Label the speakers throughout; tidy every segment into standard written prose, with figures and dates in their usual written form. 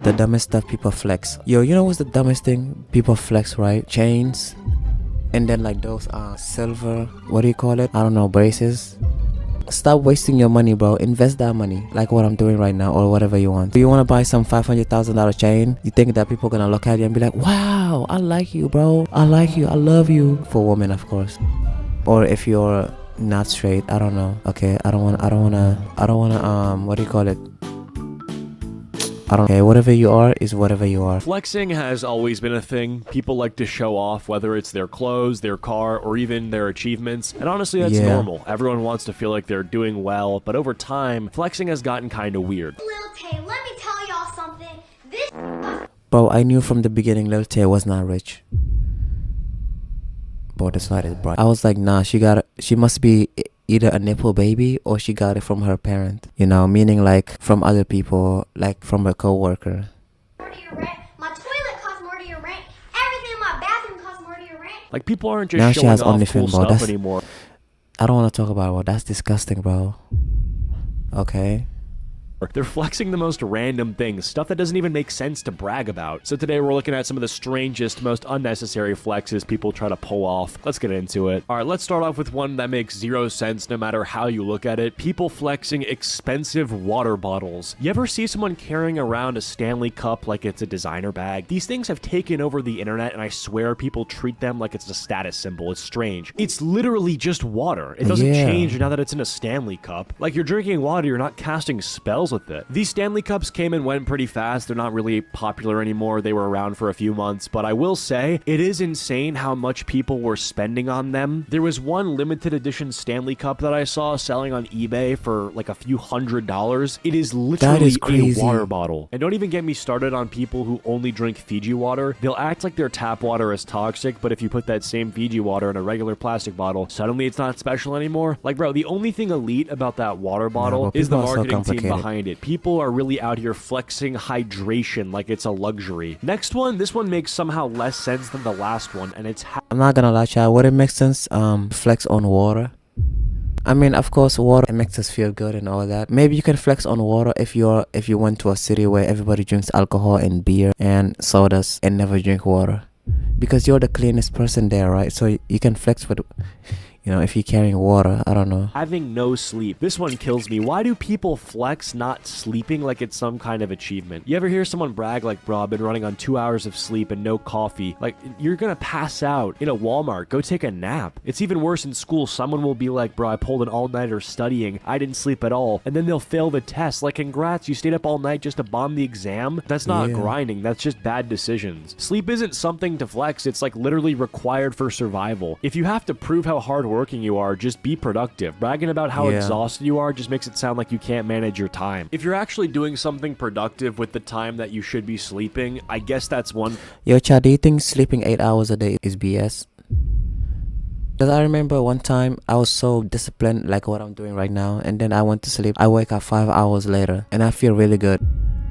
Speaker 1: The dumbest stuff people flex. Yo, you know what's the dumbest thing people flex, right? Chains. And then like those silver, what do you call it? I don't know, braces. Stop wasting your money, bro. Invest that money, like what I'm doing right now, or whatever you want. Do you want to buy some $500,000 chain? You think that people gonna look at you and be like, wow, I like you, bro. I like you. I love you. For women, of course. Or if you're not straight, I don't know. Okay, I don't wanna what do you call it? Okay, whatever you are is whatever you are.
Speaker 2: Flexing has always been a thing. People like to show off, whether it's their clothes, their car, or even their achievements. And honestly, that's normal. Everyone wants to feel like they're doing well, but over time, flexing has gotten kind of weird.
Speaker 3: Lil Tay, let me tell y'all something. This
Speaker 1: Bro, I knew from the beginning Lil Tay was not rich. Bro, that's why it's bright. I was like, nah, she must be either a nipple baby or she got it from her parent. You know, meaning like from other people, like from a co-worker.
Speaker 3: more to your rent. My toilet costs more to your rent. Everything in my bathroom costs more to your rent.
Speaker 2: Like, people aren't just
Speaker 1: Now she
Speaker 2: showing
Speaker 1: has
Speaker 2: off
Speaker 1: OnlyFans,
Speaker 2: cool
Speaker 1: bro.
Speaker 2: stuff anymore.
Speaker 1: I don't want to talk about it, bro. That's disgusting, bro. Okay.
Speaker 2: They're flexing the most random things, stuff that doesn't even make sense to brag about. So today we're looking at some of the strangest, most unnecessary flexes people try to pull off. Let's get into it. All right, let's start off with one that makes zero sense no matter how you look at it. People flexing expensive water bottles. You ever see someone carrying around a Stanley Cup like it's a designer bag? These things have taken over the internet, and I swear people treat them like it's a status symbol. It's strange. It's literally just water. It doesn't change now that it's in a Stanley Cup. Like, you're drinking water, you're not casting spells with it. These Stanley Cups came and went pretty fast. They're not really popular anymore. They were around for a few months, but I will say it is insane how much people were spending on them. There was one limited edition Stanley Cup that I saw selling on eBay for like a few $100s. It is literally a water bottle. And don't even get me started on people who only drink Fiji water. They'll act like their tap water is toxic, but if you put that same Fiji water in a regular plastic bottle, suddenly it's not special anymore. Like, bro, the only thing elite about that water bottle is the marketing team behind it. People are really out here flexing hydration like it's a luxury. Next one, this one makes somehow less sense than the last one, and it's
Speaker 1: I'm not gonna lie, child. Would it make sense? Flex on water. I mean, of course, water, it makes us feel good and all that. Maybe you can flex on water if you went to a city where everybody drinks alcohol and beer and sodas and never drink water, because you're the cleanest person there, right? So you can flex with, you know, if you're carrying water. I don't know.
Speaker 2: having no sleep. This one kills me. Why do people flex not sleeping like it's some kind of achievement? You ever hear someone brag like, bro, I've been running on 2 hours of sleep and no coffee? Like, you're gonna pass out in a Walmart. Go take a nap. It's even worse in school. Someone will be like, bro, I pulled an all-nighter studying. I didn't sleep at all. And then they'll fail the test. Like, congrats, you stayed up all night just to bomb the exam? That's not grinding. That's just bad decisions. Sleep isn't something to flex. It's like literally required for survival. If you have to prove how hardworking you are, just be productive. Bragging about how exhausted you are just makes it sound like you can't manage your time. If you're actually doing something productive with the time that you should be sleeping, I guess that's one.
Speaker 1: Yo, Chad, do you think sleeping 8 hours a day is BS? Because I remember one time I was so disciplined, like what I'm doing right now, and then I went to sleep. I wake up 5 hours later and I feel really good.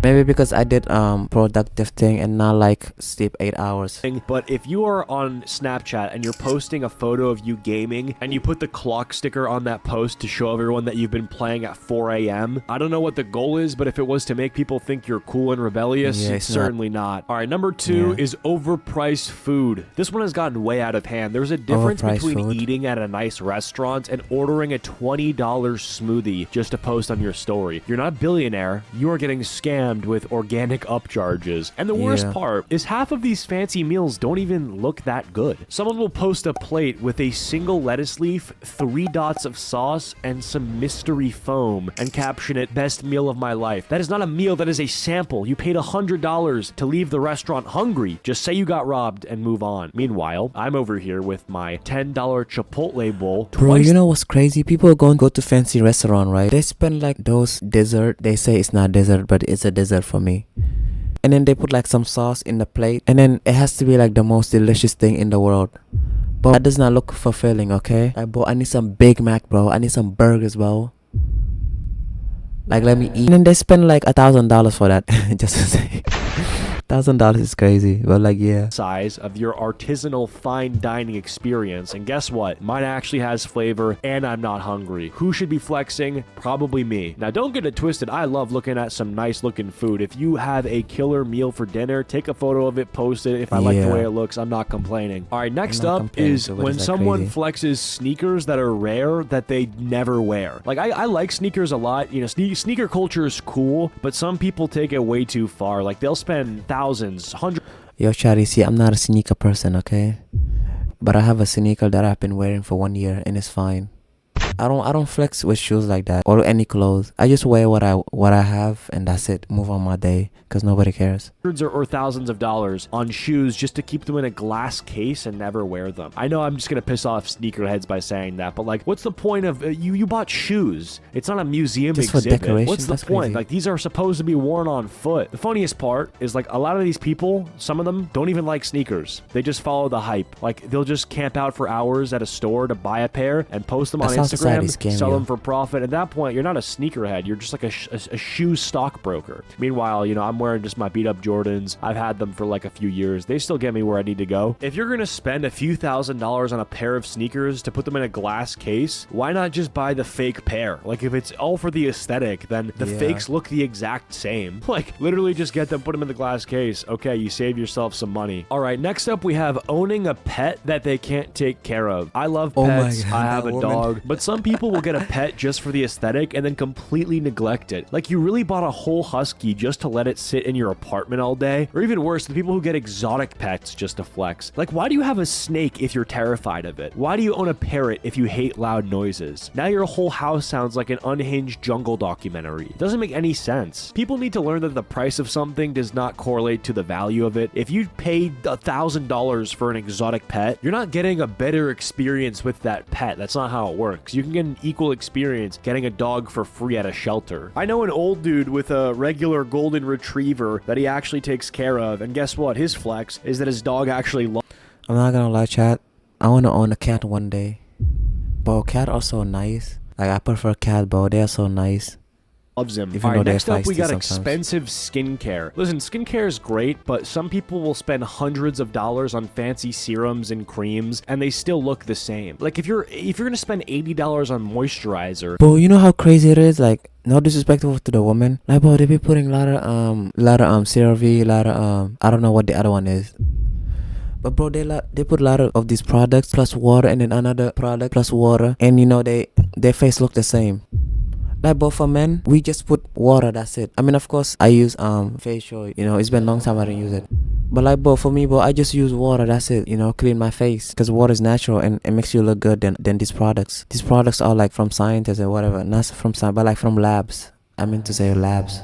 Speaker 1: Maybe because I did productive thing and not like sleep 8 hours.
Speaker 2: But if you are on Snapchat and you're posting a photo of you gaming and you put the clock sticker on that post to show everyone that you've been playing at 4 a.m., I don't know what the goal is, but if it was to make people think you're cool and rebellious, it's certainly not. All right, number two is overpriced food. This one has gotten way out of hand. There's a difference between eating at a nice restaurant and ordering a $20 smoothie just to post on your story. You're not a billionaire. You are getting scammed with organic upcharges. And the worst part is half of these fancy meals don't even look that good. Someone will post a plate with a single lettuce leaf, 3 dots of sauce, and some mystery foam and caption it, best meal of my life. That is not a meal, that is a sample. You paid $100 to leave the restaurant hungry. Just say you got robbed and move on. Meanwhile, I'm over here with my $10 Chipotle bowl.
Speaker 1: Bro, you know what's crazy? People go to fancy restaurant, right? They spend like those dessert. They say it's not dessert, but it's a dessert for me. And then they put like some sauce in the plate, and then it has to be like the most delicious thing in the world. But that does not look fulfilling, okay? Like, bro, I need some Big Mac, bro. I need some burgers, bro. Like, let me eat. And then they spend like $1,000 for that. Just to say. $1,000 is crazy, but like, yeah.
Speaker 2: size of your artisanal fine dining experience. And guess what? Mine actually has flavor and I'm not hungry. Who should be flexing? Probably me. Now, don't get it twisted. I love looking at some nice looking food. If you have a killer meal for dinner, take a photo of it, post it. If I like the way it looks, I'm not complaining. All right, next up is when someone flexes sneakers that are rare that they never wear. Like, I like sneakers a lot. You know, sneaker culture is cool, but some people take it way too far. Like, they'll spend thousands, hundreds.
Speaker 1: Yo, Shadi, see, I'm not a sneaker person, okay? But I have a sneaker that I've been wearing for 1 year and it's fine. I don't flex with shoes like that or any clothes. I just wear what I have and that's it. Move on my day because nobody cares.
Speaker 2: Hundreds or thousands of dollars on shoes just to keep them in a glass case and never wear them. I know I'm just gonna piss off sneakerheads by saying that, but like, what's the point of you bought shoes? It's not a museum
Speaker 1: just
Speaker 2: exhibit.
Speaker 1: For decoration.
Speaker 2: What's the point?
Speaker 1: Crazy.
Speaker 2: Like, these are supposed to be worn on foot. The funniest part is like a lot of these people, some of them don't even like sneakers. They just follow the hype. Like, they'll just camp out for hours at a store to buy a pair and post them on Instagram, sell them for profit. At that point, you're not a sneakerhead. You're just like a shoe stockbroker. Meanwhile, you know, I'm wearing just my beat up Jordans. I've had them for like a few years. They still get me where I need to go. If you're gonna spend a few $1,000s on a pair of sneakers to put them in a glass case, why not just buy the fake pair? Like, if it's all for the aesthetic, then the fakes look the exact same. Like, literally just get them, put them in the glass case. Okay, you save yourself some money. All right, next up we have owning a pet that they can't take care of. I love pets. I have a dog, but some people will get a pet just for the aesthetic and then completely neglect it. Like, you really bought a whole husky just to let it sit in your apartment all day? Or even worse, the people who get exotic pets just to flex. Like, why do you have a snake if you're terrified of it? Why do you own a parrot if you hate loud noises? Now your whole house sounds like an unhinged jungle documentary. It doesn't make any sense. People need to learn that the price of something does not correlate to the value of it. If you paid $1,000 for an exotic pet, you're not getting a better experience with that pet. That's not how it works. You can get an equal experience getting a dog for free at a shelter. I know an old dude with a regular golden retriever that he actually takes care of, and guess what? His flex is that his dog actually
Speaker 1: I'm not gonna lie, chat. I wanna own a cat one day. Bro, cat are so nice. Like, I prefer cat, bro. They are so nice.
Speaker 2: loves him.
Speaker 1: All right,
Speaker 2: next up we got
Speaker 1: sometimes.
Speaker 2: expensive skincare. Listen, skincare is great, but some people will spend hundreds of dollars on fancy serums and creams, and they still look the same. Like, if you're gonna spend $80 on moisturizer,
Speaker 1: bro, you know how crazy it is? Like, no disrespectful to the woman. Like, bro, they be putting a lot of CeraVe, a lot of I don't know what the other one is. But bro, they put a lot of these products plus water, and then another product plus water, and you know their face look the same. Like, but for men, we just put water, that's it. I mean, of course, I use facial, you know, it's been a long time I didn't use it. But like, bro, for me, bro, I just use water, that's it, you know, clean my face. Because water is natural and it makes you look good than these products. These products are like from scientists or whatever, not from science, but like from labs. I meant to say labs.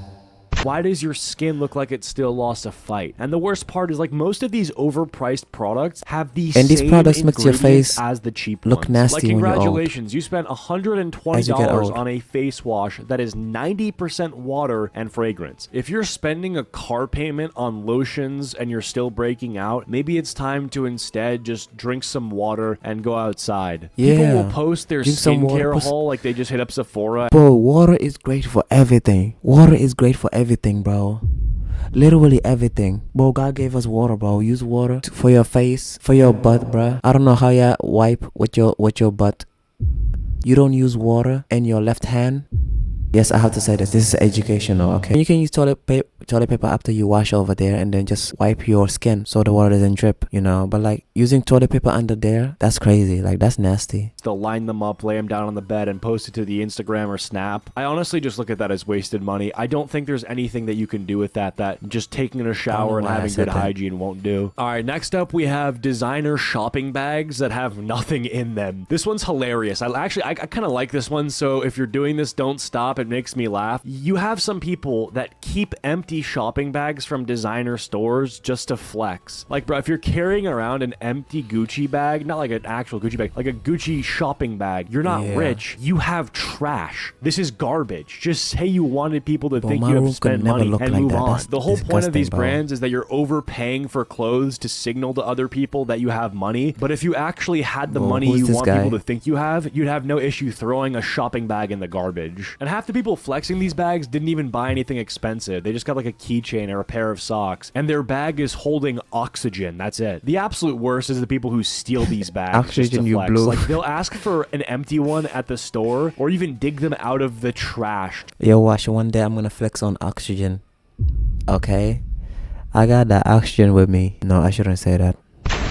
Speaker 2: why does your skin look like it still lost a fight? And the worst part is, like, most of these overpriced products have the
Speaker 1: and these
Speaker 2: same
Speaker 1: products makes your face
Speaker 2: as the cheap
Speaker 1: look
Speaker 2: ones.
Speaker 1: nasty
Speaker 2: like,
Speaker 1: when you're old.
Speaker 2: congratulations, you spent $120 on a face wash that is 90% water and fragrance. If you're spending a car payment on lotions and you're still breaking out, maybe it's time to instead just drink some water and go outside.
Speaker 1: Yeah.
Speaker 2: People will post their
Speaker 1: Drink some water,
Speaker 2: skincare haul like they just hit up Sephora.
Speaker 1: Bro, water is great for everything. Water is great for everything, bro. Literally everything. Bro, God gave us water, bro. Use water for your face, for your butt, bro. I don't know how you wipe with your butt. You don't use water in your left hand. Yes, I have to say this. This is educational, okay? You can use toilet paper after you wash over there and then just wipe your skin so the water doesn't drip, you know? But like using toilet paper under there, that's crazy. Like, that's nasty.
Speaker 2: They'll line them up, lay them down on the bed, and post it to the Instagram or Snap. I honestly just look at that as wasted money. I don't think there's anything that you can do with that just taking a shower and having good hygiene won't do. All right, next up we have designer shopping bags that have nothing in them. This one's hilarious. I kind of like this one, so if you're doing this, don't stop. It makes me laugh. You have some people that keep empty shopping bags from designer stores just to flex. Like, bro, if you're carrying around an empty Gucci bag, not like an actual Gucci bag, like a Gucci shopping bag, you're not rich. You have trash. This is garbage. Just say you wanted people to think you have spent money and move on. The whole point of these brands is that you're overpaying for clothes to signal to other people that you have money. But if you actually had the money you want people to think you have, you'd have no issue throwing a shopping bag in the garbage. And half the the people flexing these bags didn't even buy anything expensive. They just got like a keychain or a pair of socks, and their bag is holding oxygen. That's it. The absolute worst is the people who steal these bags.
Speaker 1: Oxygen, you
Speaker 2: flex.
Speaker 1: blew.
Speaker 2: Like, they'll ask for an empty one at the store, or even dig them out of the trash.
Speaker 1: Yo, watch, one day I'm gonna flex on oxygen. Okay? I got that oxygen with me. No, I shouldn't say that.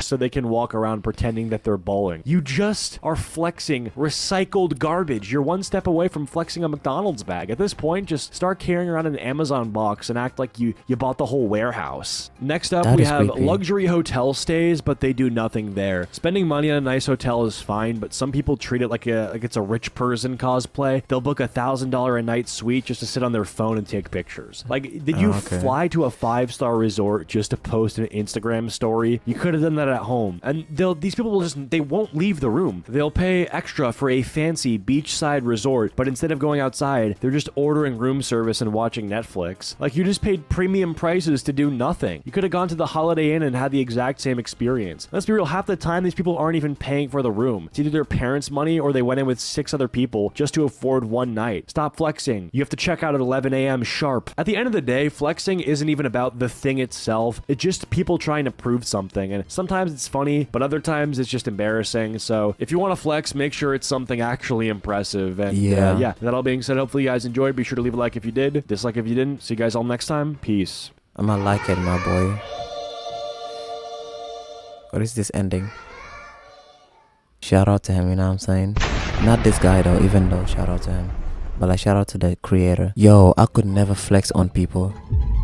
Speaker 2: So they can walk around pretending that they're bowling. You just are flexing recycled garbage. You're one step away from flexing a McDonald's bag. At this point, just start carrying around an Amazon box and act like you bought the whole warehouse. Next up,
Speaker 1: That
Speaker 2: we
Speaker 1: is
Speaker 2: have
Speaker 1: creepy.
Speaker 2: luxury hotel stays, but they do nothing there. Spending money on a nice hotel is fine, but some people treat it like it's a rich person cosplay. They'll book $1,000 a night suite just to sit on their phone and take pictures. Like, did you
Speaker 1: okay.
Speaker 2: fly to a 5-star resort just to post an Instagram story? You could have done that at home. And these people will they won't leave the room. They'll pay extra for a fancy beachside resort, but instead of going outside, they're just ordering room service and watching Netflix. Like, you just paid premium prices to do nothing. You could have gone to the Holiday Inn and had the exact same experience. Let's be real, half the time these people aren't even paying for the room. It's either their parents' money or they went in with 6 other people just to afford one night. Stop flexing. You have to check out at 11 a.m. sharp. At the end of the day, flexing isn't even about the thing itself. It's just people trying to prove something, and sometimes it's funny, but other times it's just embarrassing. So if you want to flex, make sure it's something actually impressive. And yeah, that all being said, hopefully you guys enjoyed. Be sure to leave a like if you did, dislike if you didn't. See you guys all next time. Peace.
Speaker 1: I'm gonna like it, my boy. What is this ending? Shout out to him, you know what I'm saying? Not this guy though, even though shout out to him. But like, shout out to the creator. Yo, I could never flex on people.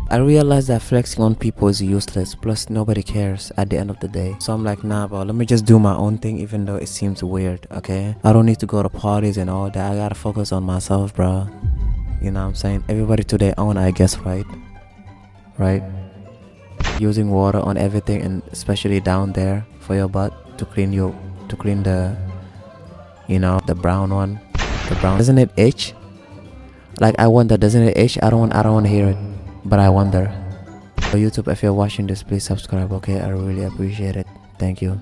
Speaker 1: I realized that flexing on people is useless, plus nobody cares at the end of the day. So I'm like, nah bro, let me just do my own thing even though it seems weird, okay? I don't need to go to parties and all that. I gotta focus on myself, bro. You know what I'm saying? Everybody to their own, I guess, right? Right? Using water on everything, and especially down there for your butt to clean the, you know, the brown one. The brown, doesn't it itch? Like, I wonder, doesn't it itch? I don't want to hear it, but I wonder. So YouTube, if you're watching this, please subscribe, okay? I really appreciate it. Thank you.